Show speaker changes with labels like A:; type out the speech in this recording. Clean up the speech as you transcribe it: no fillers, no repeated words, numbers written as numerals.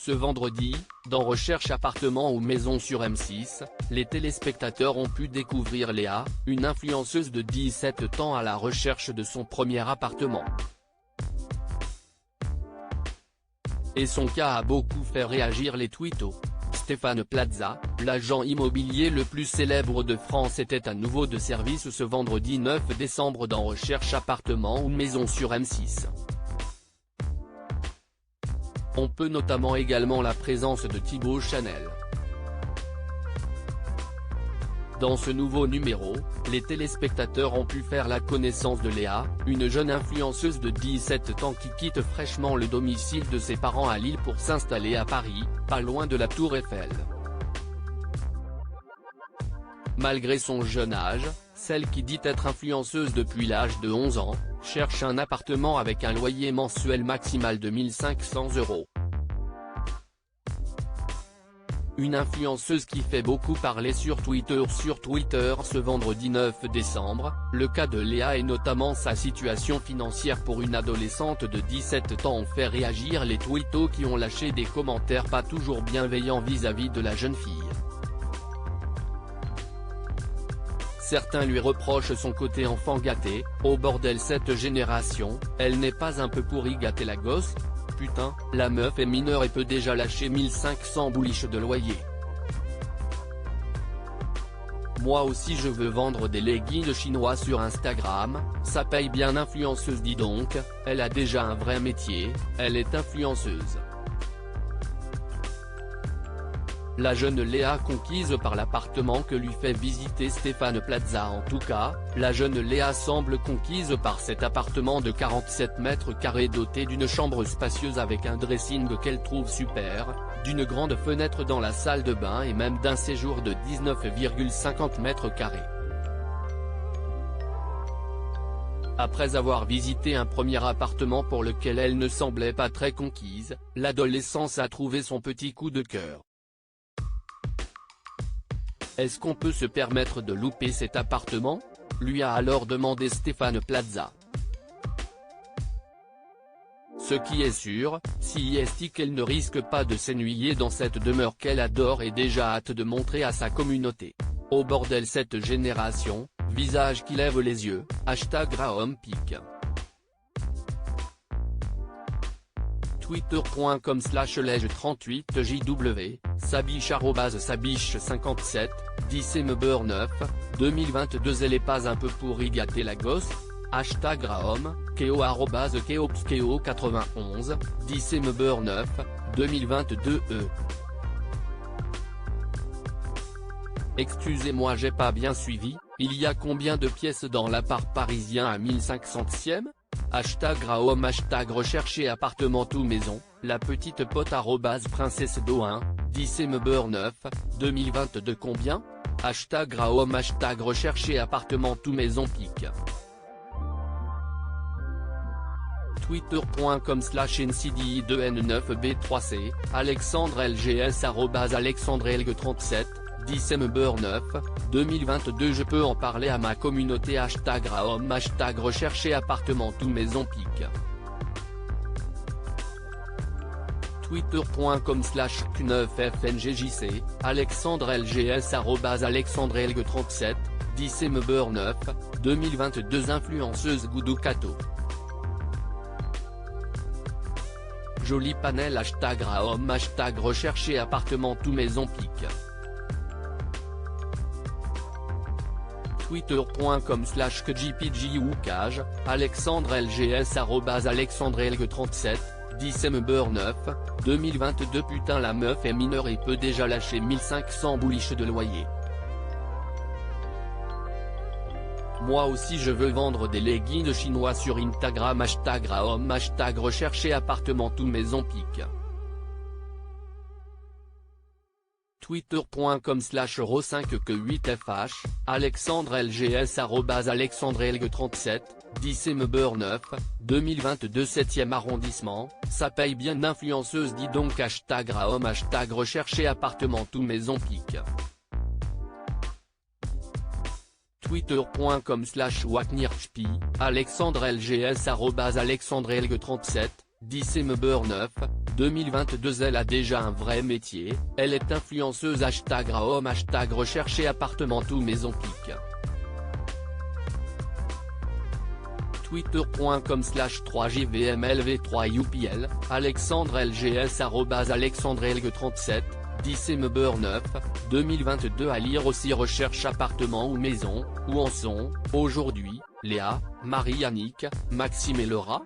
A: Ce vendredi, dans Recherche appartement ou maison sur M6, les téléspectateurs ont pu découvrir Léa, une influenceuse de 17 ans à la recherche de son premier appartement. Et son cas a beaucoup fait réagir les twittos. Stéphane Plaza, l'agent immobilier le plus célèbre de France, était à nouveau de service ce vendredi 9 décembre dans Recherche appartement ou maison sur M6. On peut notamment également la présence de Thibaut Chanel. Dans ce nouveau numéro, les téléspectateurs ont pu faire la connaissance de Léa, une jeune influenceuse de 17 ans qui quitte fraîchement le domicile de ses parents à Lille pour s'installer à Paris, pas loin de la Tour Eiffel. Malgré son jeune âge, celle qui dit être influenceuse depuis l'âge de 11 ans, cherche un appartement avec un loyer mensuel maximal de 1 500 €. Une influenceuse qui fait beaucoup parler sur Twitter ce vendredi 9 décembre, le cas de Léa et notamment sa situation financière pour une adolescente de 17 ans ont fait réagir les twittos qui ont lâché des commentaires pas toujours bienveillants vis-à-vis de la jeune fille. Certains lui reprochent son côté enfant gâté. Au bordel cette génération, elle n'est pas un peu pourrie gâter la gosse? Putain, la meuf est mineure et peut déjà lâcher 1 500 bouliches de loyer. Moi aussi je veux vendre des leggings chinois sur Instagram, ça paye bien. Influenceuse dis donc, elle a déjà un vrai métier, elle est influenceuse. La jeune Léa conquise par l'appartement que lui fait visiter Stéphane Plaza. En tout cas, la jeune Léa semble conquise par cet appartement de 47 mètres carrés doté d'une chambre spacieuse avec un dressing qu'elle trouve super, d'une grande fenêtre dans la salle de bain et même d'un séjour de 19,50 mètres carrés. Après avoir visité un premier appartement pour lequel elle ne semblait pas très conquise, l'adolescente a trouvé son petit coup de cœur. Est-ce qu'on peut se permettre de louper cet appartement? Lui a alors demandé Stéphane Plaza. Ce qui est sûr, si est qu'elle ne risque pas de s'ennuyer dans cette demeure qu'elle adore et déjà hâte de montrer à sa communauté. Au bordel cette génération, visage qui lève les yeux, #RaomPic. Twitter.com/lege38jw, Sabiche @sabiche57, December9, 2022. Elle est pas un peu pourrie gâter la gosse? #Raom, Keo @keopskeo91, December9, 2022 Excusez-moi j'ai pas bien suivi, il y a combien de pièces dans l'appart parisien à 1500e? #Raom, #rechercher appartement ou maison, la petite pote @princesse do1, December9, 2022 combien? #Raom, #rechercher appartement ou maison pic. Twitter.com/ncdi2n9b3c, Alexandre LGS @alexandrelg37, December9, 2022. Je peux en parler à ma communauté. #Raom, #rechercher appartement ou maison pic. Twitter.com/q9fngjc, Alexandre LGS @alexandrelg37, December9, 2022. Influenceuse Goudou Kato. Joli panel. #Raom, #rechercher appartement ou maison pic. Twitter.com/kjpgwookage, Alexandre LGS @alexandrelg37, December9, 2022. Putain la meuf est mineure et peut déjà lâcher 1 500 bouliches de loyer. Moi aussi je veux vendre des leggings chinois sur Instagram. #Raom, #rechercher appartement ou maison pic. Twitter.com/ro5q8fh, Alexandre LGS @alexandrelg37, December9, 2022. 7e arrondissement, ça paye bien. Influenceuse dis donc. #Raom, #rechercher appartement ou maison pic. Twitter.com/waknirchpi, Alexandre LGS @alexandrelg37, December 9, 2022. Elle a déjà un vrai métier, elle est influenceuse #Raom #recherché appartement ou maison pic. Twitter.com/3jvmlv3upl, Alexandre LGS @AlexandreLG37, December 9, 2022. À lire aussi recherche appartement ou maison, où en sont, aujourd'hui, Léa, Marie-Annick, Maxime et Laura.